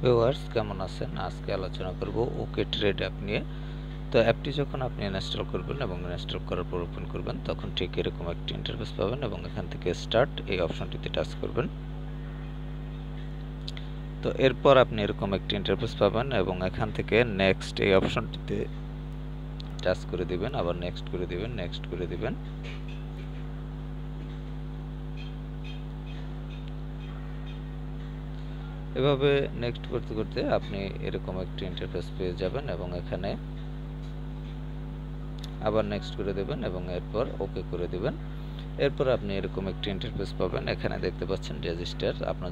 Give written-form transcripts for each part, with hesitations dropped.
Viewers কেমন আছেন? আজকে আলোচনা করব ওকে ট্রেড অ্যাপ নিয়ে। তো অ্যাপটি যখন আপনি ইনস্টল করবেন এবং ইনস্টল করার পর ওপেন করবেন তখন ঠিক এরকম একটি ইন্টারফেস পাবেন এবং এখান থেকে স্টার্ট এই অপশনটিতে টাচ করবেন। তো এরপর আপনি এরকম একটি ইন্টারফেস পাবেন এবং এখান থেকে নেক্সট এই অপশনটিতে টাচ করে দিবেন, আবার নেক্সট করে দিবেন, নেক্সট করে দিবেন। এভাবে নেক্সট করতে করতে আপনি এরকম একটি ইন্টারফেস পেয়ে যাবেন এবং এখানে আবার নেক্সট করে দেবেন এবং এরপর ওকে করে দিবেন। এরপর আপনি এরকম একটি ইন্টারফেস পাবেন। এখানে দেখতে পাচ্ছেন রেজিস্টার। আপনার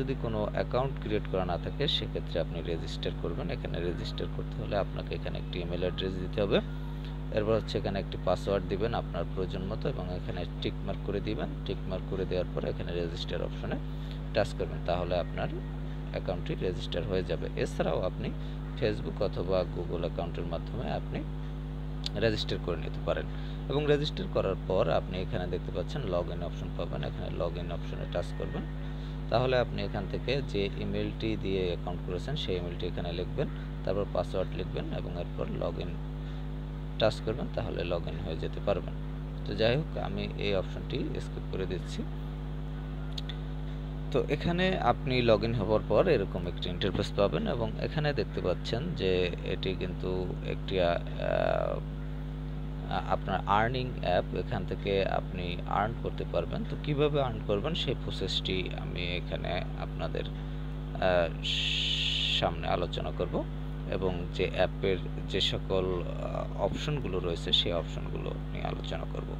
যদি কোনো অ্যাকাউন্ট ক্রিয়েট করা না থাকে সেক্ষেত্রে আপনি রেজিস্টার করবেন। এখানে রেজিস্টার করতে হলে আপনাকে এখানে একটি ইমেল অ্যাড্রেস দিতে হবে। এরপর হচ্ছে এখানে একটি পাসওয়ার্ড দিবেন আপনার প্রয়োজন মতো এবং এখানে টিক মার্ক করে দিবেন। টিক মার্ক করে দেওয়ার পর এখানে রেজিস্টার অপশনে টাচ করবেন, তাহলে আপনার অ্যাকাউন্টটি রেজিস্টার হয়ে যাবে। এছাড়াও আপনি ফেসবুক অথবা গুগল অ্যাকাউন্টের মাধ্যমে আপনি রেজিস্টার করে নিতে পারেন এবং রেজিস্টার করার পর আপনি এখানে দেখতে পাচ্ছেন লগ ইন অপশন পাবেন। এখানে লগ ইন অপশনে টাচ করবেন, তাহলে আপনি এখান থেকে যে ইমেলটি দিয়ে অ্যাকাউন্ট করেছেন সেই ইমেলটি এখানে লিখবেন, তারপর পাসওয়ার্ড লিখবেন এবং এরপর লগ ইন টাচ করবেন, তাহলে লগ ইন হয়ে যেতে পারবেন। তো যাই হোক, আমি এই অপশনটি স্কিপ করে দিচ্ছি। তো এখানে আপনি লগ ইন হওয়ার পর এরকম একটি ইন্টারফেস পাবেন এবং এখানে দেখতে পাচ্ছেন যে এটি কিন্তু একটি আপনার আর্নিং অ্যাপ। এখান থেকে আপনি আর্ন করতে পারবেন। তো কিভাবে আর্ন করবেন সেই প্রসেসটি আমি এখানে আপনাদের সামনে আলোচনা করব এবং যে অ্যাপের যে সকল অপশনগুলো রয়েছে সেই অপশনগুলো নিয়ে আলোচনা করব।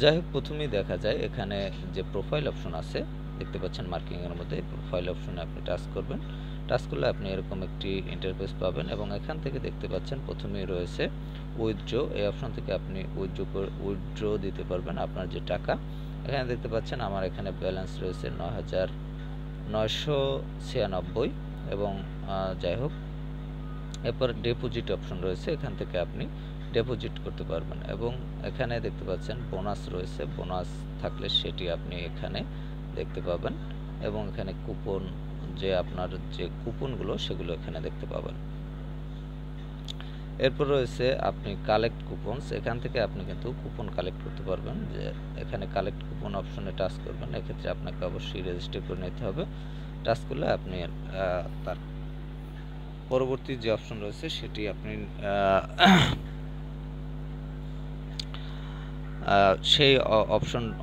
যাই হোক, প্রথমেই দেখা যায় এখানে যে প্রোফাইল অপশন আছে দেখতে পাচ্ছেন মার্কিং এর মধ্যে, প্রোফাইল অপশনে আপনি টাচ করবেন। টাচ করলে আপনি এরকম একটি ইন্টারফেস পাবেন এবং এখান থেকে দেখতে পাচ্ছেন প্রথমেই রয়েছে উইথড্র। এই অপশন থেকে আপনি উইথড্র দিতে পারবেন আপনার যে টাকা। এখানে দেখতে পাচ্ছেন আমার এখানে ব্যালেন্স রয়েছে ৯,৯৯৬ এবং যাই হোক, এরপর ডিপোজিট অপশন রয়েছে, এখান থেকে আপনি ডিপোজিট করতে পারবেন এবং এখানে দেখতে পাচ্ছেন বোনাস রয়েছে। বোনাস থাকলে সেটি আপনি এখানে দেখতে পাবেন এবং এখানে কুপন, যে আপনার যে কুপনগুলো সেগুলো এখানে দেখতে পাবেন। এরপর রয়েছে আপনি কালেক্ট কুপনস। এখান থেকে আপনি কিন্তু কুপন কালেক্ট করতে পারবেন। যে এখানে কালেক্ট কুপন অপশনে টাচ করবেন, এক্ষেত্রে আপনাকে অবশ্যই রেজিস্টার করে নিতে হবে। টাচ করলে আপনি তার পরবর্তী যে অপশন রয়েছে সেটি আপনি সেই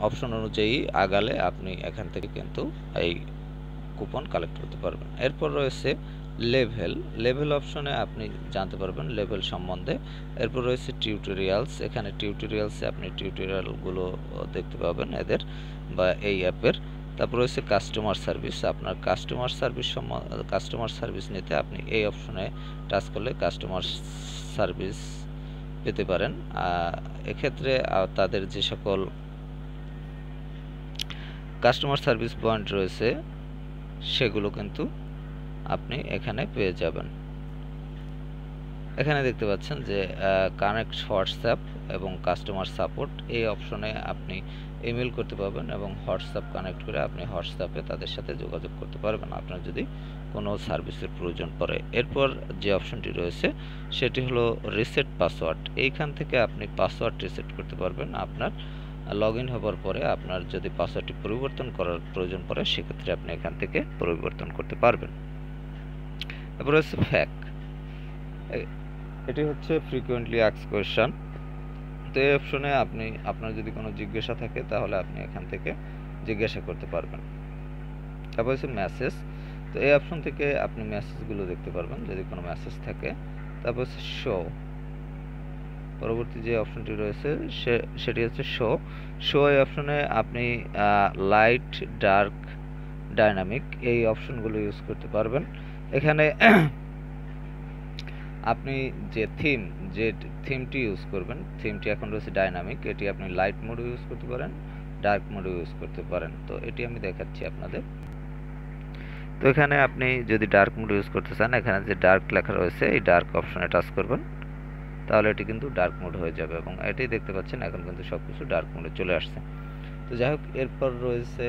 অপশন অনুযায়ী আগালে আপনি এখান থেকে কিন্তু এই কুপন কালেক্ট করতে পারবেন। এরপর রয়েছে লেভেল অপশনে আপনি জানতে পারবেন লেভেল সম্বন্ধে। এরপর রয়েছে টিউটোরিয়ালস। এখানে টিউটোরিয়ালসে আপনি টিউটোরিয়ালগুলো দেখতে পাবেন এদের বা এই অ্যাপের। তারপর রয়েছে কাস্টমার সার্ভিস। আপনার কাস্টমার সার্ভিস নিতে আপনি এই অপশনে টাচ করলে কাস্টমার সার্ভিস পেতে পারেন। এক্ষেত্রে তাদের যে সকল কাস্টমার সার্ভিস পয়েন্ট রয়েছে সেগুলো কিন্তু আপনি এখানে পেয়ে যাবেন। এখানে দেখতে পাচ্ছেন যে কানেক্ট হোয়াটসঅ্যাপ এবং কাস্টমার সাপোর্ট, এই অপশনে আপনি ইমেল করতে পারবেন এবং হোয়াটসঅ্যাপ কানেক্ট করে আপনি হোয়াটসঅ্যাপে তাদের সাথে যোগাযোগ করতে পারবেন আপনার যদি কোনো সার্ভিসের প্রয়োজন পড়ে। এরপর যে অপশনটি রয়েছে সেটি হলো রিসেট পাসওয়ার্ড। এইখান থেকে আপনি পাসওয়ার্ড রিসেট করতে পারবেন। আপনার লগ ইন হওয়ার পরে আপনার যদি পাসওয়ার্ডটি পরিবর্তন করার প্রয়োজন পড়ে সেক্ষেত্রে আপনি এখান থেকে পরিবর্তন করতে পারবেন। এরপর হচ্ছে ফ্যাক, এটি হচ্ছে ফ্রিকোয়েন্টলি আস্কড কোয়েশ্চন। তো এই অপশনে আপনি আপনার যদি কোনো জিজ্ঞাসা থাকে তাহলে আপনি এখান থেকে জিজ্ঞাসা করতে পারবেন। তারপর হচ্ছে মেসেজ। তো এই অপশন থেকে আপনি মেসেজগুলো দেখতে পারবেন যদি কোনো মেসেজ থাকে। তারপর হচ্ছে শো, পরবর্তী যে অপশনটি রয়েছে সেটি হচ্ছে শো। এই অপশনে আপনি লাইট, ডার্ক, ডাইনামিক এই অপশনগুলো ইউজ করতে পারবেন। এখানে আপনি যে থিমটি ইউজ করবেন, থিমটি এখন রয়েছে ডাইনামিক, এটি আপনি লাইট মোডে ইউজ করতে পারেন, ডার্ক মোডে ইউজ করতে পারেন। তো এটি আমি দেখাচ্ছি আপনাদের। তো এখানে আপনি যদি ডার্ক মোড ইউজ করতে চান, এখানে যে ডার্ক লেখা রয়েছে এই ডার্ক অপশনে টাচ করবেন, তাহলে এটি কিন্তু ডার্ক মোড হয়ে যাবে এবং এটি দেখতে পাচ্ছেন এখন কিন্তু সব কিছু ডার্ক মোডে চলে আসছে। তো যাই হোক, এরপর রয়েছে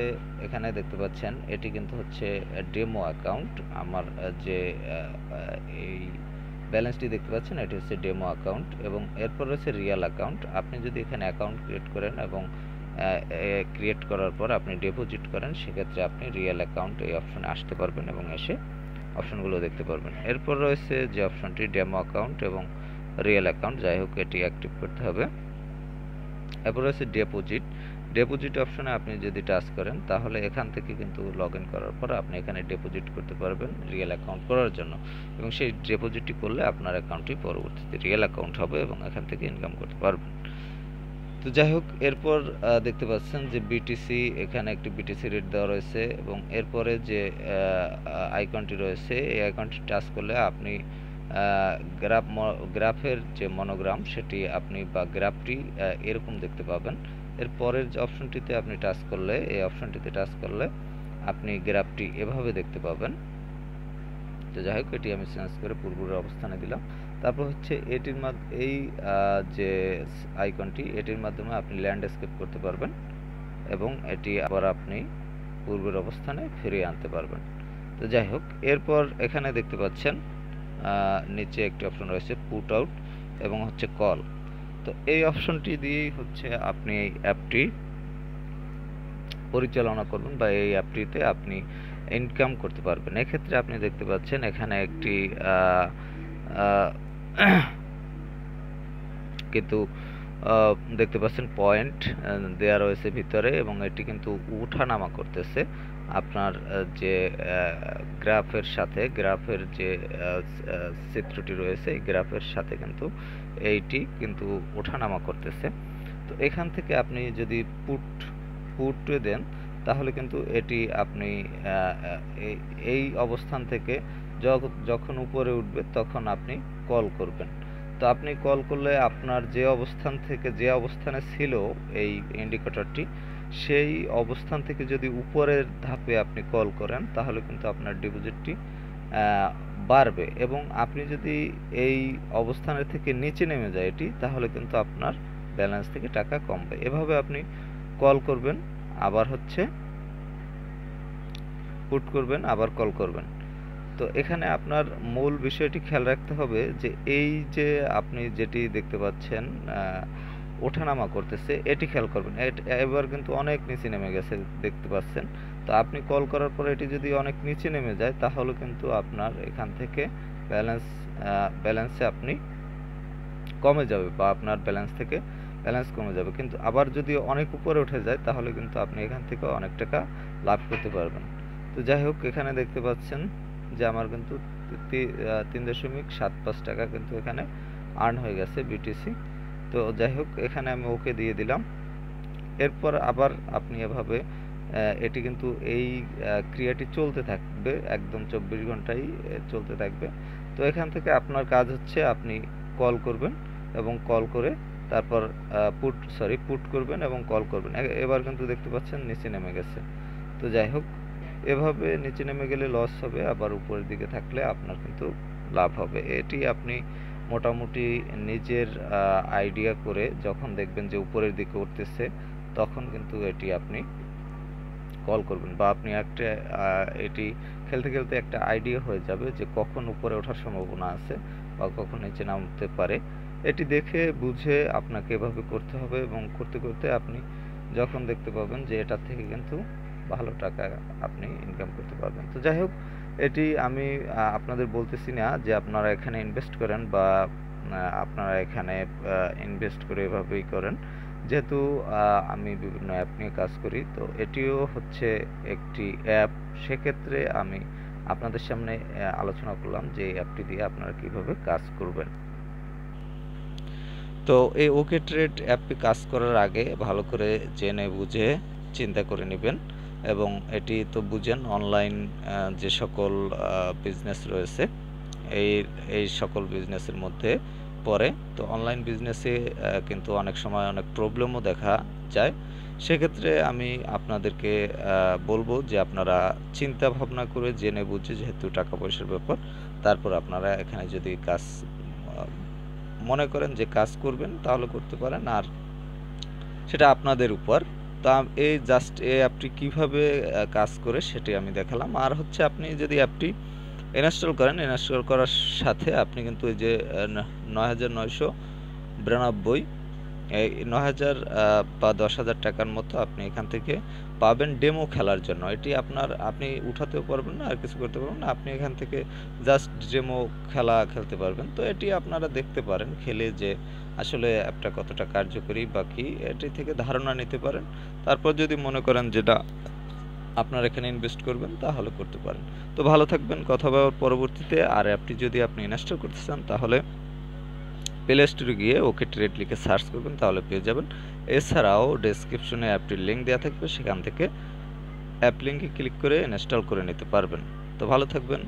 এখানে দেখতে পাচ্ছেন এটি কিন্তু হচ্ছে ডেমো অ্যাকাউন্ট। আমার যে এই ব্যালেন্সটি দেখতে পাচ্ছেন এটি হচ্ছে ডেমো অ্যাকাউন্ট এবং এরপর রয়েছে রিয়েল অ্যাকাউন্ট। আপনি যদি এখানে অ্যাকাউন্ট ক্রিয়েট করেন এবং ক্রিয়েট করার পর আপনি ডিপোজিট করেন, সেক্ষেত্রে আপনি রিয়েল অ্যাকাউন্ট এই অপশনে আসতে পারবেন এবং এসে অপশনগুলো দেখতে পারবেন। এরপর রয়েছে যে অপশনটি ডেমো অ্যাকাউন্ট এবং রিয়েল অ্যাকাউন্ট, যাই হোক এটি অ্যাক্টিভ করতে হবে। এরপর রয়েছে ডিপোজিট অপশনে আপনি যদি টাচ করেন তাহলে এখান থেকে কিন্তু লগ ইন করার পর আপনি এখানে ডিপোজিট করতে পারবেন রিয়েল অ্যাকাউন্ট করার জন্য এবং সেই ডিপোজিটটি করলে আপনার অ্যাকাউন্টটি পরবর্তীতে রিয়েল অ্যাকাউন্ট হবে এবং এখান থেকে ইনকাম করতে পারবেন। তো যাই হোক, এরপর দেখতে পাচ্ছেন যে বিটিসি, এখানে একটি বিটিসি রেট দেওয়া রয়েছে এবং এরপরে যে আইকনটি রয়েছে এই আইকনটি টাচ করলে আপনি গ্রাফের যে মনোগ্রাম সেটি আপনি বা গ্রাফটি এরকম দেখতে পাবেন। এরপরের যে অপশনটিতে আপনি টাচ করলে, এই অপশনটিতে টাচ করলে আপনি গ্রাফটি এভাবে দেখতে পাবেন। তো যাই হোক, এটি আমি চেঞ্জ করে পূর্বের অবস্থানে দিলাম। তারপর হচ্ছে এটির এই যে আইকনটি, এটির মাধ্যমে আপনি ল্যান্ডস্কেপ করতে পারবেন এবং এটি আবার আপনি পূর্বের অবস্থানে ফিরিয়ে আনতে পারবেন। তো যাই হোক, এরপর এখানে দেখতে পাচ্ছেন নিচে একটি অপশন রয়েছে পুট আউট এবং হচ্ছে কল। তো এই অপশনটি দিয়েই হচ্ছে আপনি এই অ্যাপটি পরিচালনা করবেন বা এই অ্যাপটিতে আপনি ইনকাম করতে পারবেন। এক্ষেত্রে আপনি দেখতে পাচ্ছেন এখানে একটি কিন্তু দেখতে পাচ্ছেন পয়েন্ট দেওয়া রয়েছে ভিতরে এবং এটি কিন্তু উঠানামা করতেছে আপনার যে গ্রাফের সাথে, গ্রাফের যে চিত্রটি রয়েছে এই গ্রাফের সাথে কিন্তু এইটি কিন্তু ওঠানামা করতেছে। তো এখান থেকে আপনি যদি পুট দেন তাহলে কিন্তু এটি আপনি এই অবস্থান থেকে যখন উপরে উঠবে তখন আপনি কল করবেন। তো আপনি কল করলে আপনার যে অবস্থান থেকে, যে অবস্থানে ছিল এই ইন্ডিকেটরটি, সেই অবস্থান থেকে যদি উপরের ধাপে আপনি কল করেন তাহলে কিন্তু আপনার ডিপোজিটটি বাড়বে এবং আপনি যদি এই অবস্থানের থেকে নিচে নেমে যায় এটি, তাহলে কিন্তু আপনার ব্যালেন্স থেকে টাকা কমবে। এভাবে আপনি কল করবেন, আবার হচ্ছে পুট করবেন, আবার কল করবেন। তো এখানে আপনার মূল বিষয়টি খেয়াল রাখতে হবে যে এই যে আপনি যেটি দেখতে পাচ্ছেন ওঠানামা করতেছে, এটি খেয়াল করবেন। এবার কিন্তু অনেক নিচে নেমে গেছে দেখতে পাচ্ছেন। তো আপনি কল করার পরে এটি যদি অনেক নিচে নেমে যায় তাহলে কিন্তু আপনার এখান থেকে ব্যালেন্সে আপনি কমে যাবে বা আপনার ব্যালেন্স কমে যাবে। কিন্তু আবার যদি অনেক উপরে উঠে যায় তাহলে কিন্তু আপনি এখান থেকে অনেক টাকা লাভ করতে পারবেন। তো যাই হোক, এখানে দেখতে পাচ্ছেন যে আমার কিন্তু 3.75 টাকা কিন্তু এখানে আর্ন হয়ে গেছে বিটিসি। তো যাই হোক, এখানে আমি ওকে দিয়ে দিলাম। এরপর আবার আপনি এভাবে এটি কিন্তু এই ক্রিয়াটি চলতে থাকবে, একদম 24 ঘন্টাই চলতে থাকবে। তো এখান থেকে আপনার কাজ হচ্ছে আপনি কল করবেন এবং কল করে তারপর পুট করবেন এবং কল করবেন। এবার কিন্তু দেখতে পাচ্ছেন নিচে নেমে গেছে। তো যাই হোক, এভাবে নিচে নেমে গেলে লস হবে, আবার উপরের দিকে থাকলে আপনার কিন্তু লাভ হবে। এটি আপনি মোটামুটি নিজের আইডিয়া করে যখন দেখবেন যে উপরের দিকে উঠতেছে তখন কিন্তু এটি আপনি কল করবেন বা আপনি একটা এটি খেলতে খেলতে একটা আইডিয়া হয়ে যাবে যে কখন উপরে ওঠার সম্ভাবনা আছে বা কখন নিচে নামতে পারে। এটি দেখে বুঝে আপনাকে এভাবে করতে হবে এবং করতে করতে আপনি যখন দেখতে পাবেন যে এটার থেকে কিন্তু ভালো টাকা আপনি ইনকাম করতে পারবেন। তো যাই হোক, এটি আমি আপনাদের বলতেছি না যে আপনারা এখানে ইনভেস্ট করেন বা আপনারা এখানে ইনভেস্ট করে এভাবেই করেন, যেহেতু আমি বিভিন্ন অ্যাপ নিয়ে কাজ করি। তো এটিও হচ্ছে একটি অ্যাপ, সেক্ষেত্রে আমি আপনাদের সামনে আলোচনা করলাম যে এই অ্যাপটি দিয়ে আপনারা কিভাবে কাজ করবেন। তো এই ওকে ট্রেড অ্যাপটি কাজ করার আগে ভালো করে জেনে বুঝে চিন্তা করে নেবেন এবং এটি তো বুঝেন অনলাইন যে সকল বিজনেস রয়েছে এই সকল বিজনেসের মধ্যে পড়ে। তো অনলাইন বিজনেসে কিন্তু অনেক সময় অনেক প্রবলেমও দেখা যায়। সেক্ষেত্রে আমি আপনাদেরকে বলবো যে আপনারা চিন্তা ভাবনা করে জেনে বুঝে, যেহেতু টাকা পয়সার ব্যাপার, তারপর আপনারা এখানে যদি কাজ মনে করেন যে কাজ করবেন তাহলে করতে পারেন, আর সেটা আপনাদের উপর। তো এই জাস্ট এই অ্যাপটি কীভাবে কাজ করে সেটি আমি দেখালাম। আর হচ্ছে আপনি যদি অ্যাপটি ইনস্টল করেন, ইনস্টল করার সাথে আপনি কিন্তু এই যে ৯,৯৯২ এই ৯,০০০ বা ১০,০০০ টাকার মতো আপনি এখান থেকে পাবেন ডেমো খেলার জন্য। এটি আপনি উঠাতেও পারবেন না আর কিছু করতে পারবেন না, আপনি এখান থেকে জাস্ট ডেমো খেলা খেলতে পারবেন। তো এটি আপনারা দেখতে পারেন খেলে যে আসলে অ্যাপটা কতটা কার্যকরী বা কী, এটি থেকে ধারণা নিতে পারেন। তারপর যদি মনে করেন যেটা আপনারা এখানে ইনভেস্ট করবেন তাহলে করতে পারেন। তো ভালো থাকবেন, কথা বলার পরবর্তীতে। আর অ্যাপটি যদি আপনি ইনস্টল করতে চান তাহলে প্লে স্টোরে গিয়ে ওকে ট্রেড লিখে সার্চ করবেন, তাহলে পেয়ে যাবেন। এছাড়াও ডেসক্রিপশনে অ্যাপটির লিঙ্ক দেওয়া থাকবে, সেখান থেকে অ্যাপ লিঙ্কে ক্লিক করে ইনস্টল করে নিতে পারবেন। তো ভালো থাকবেন।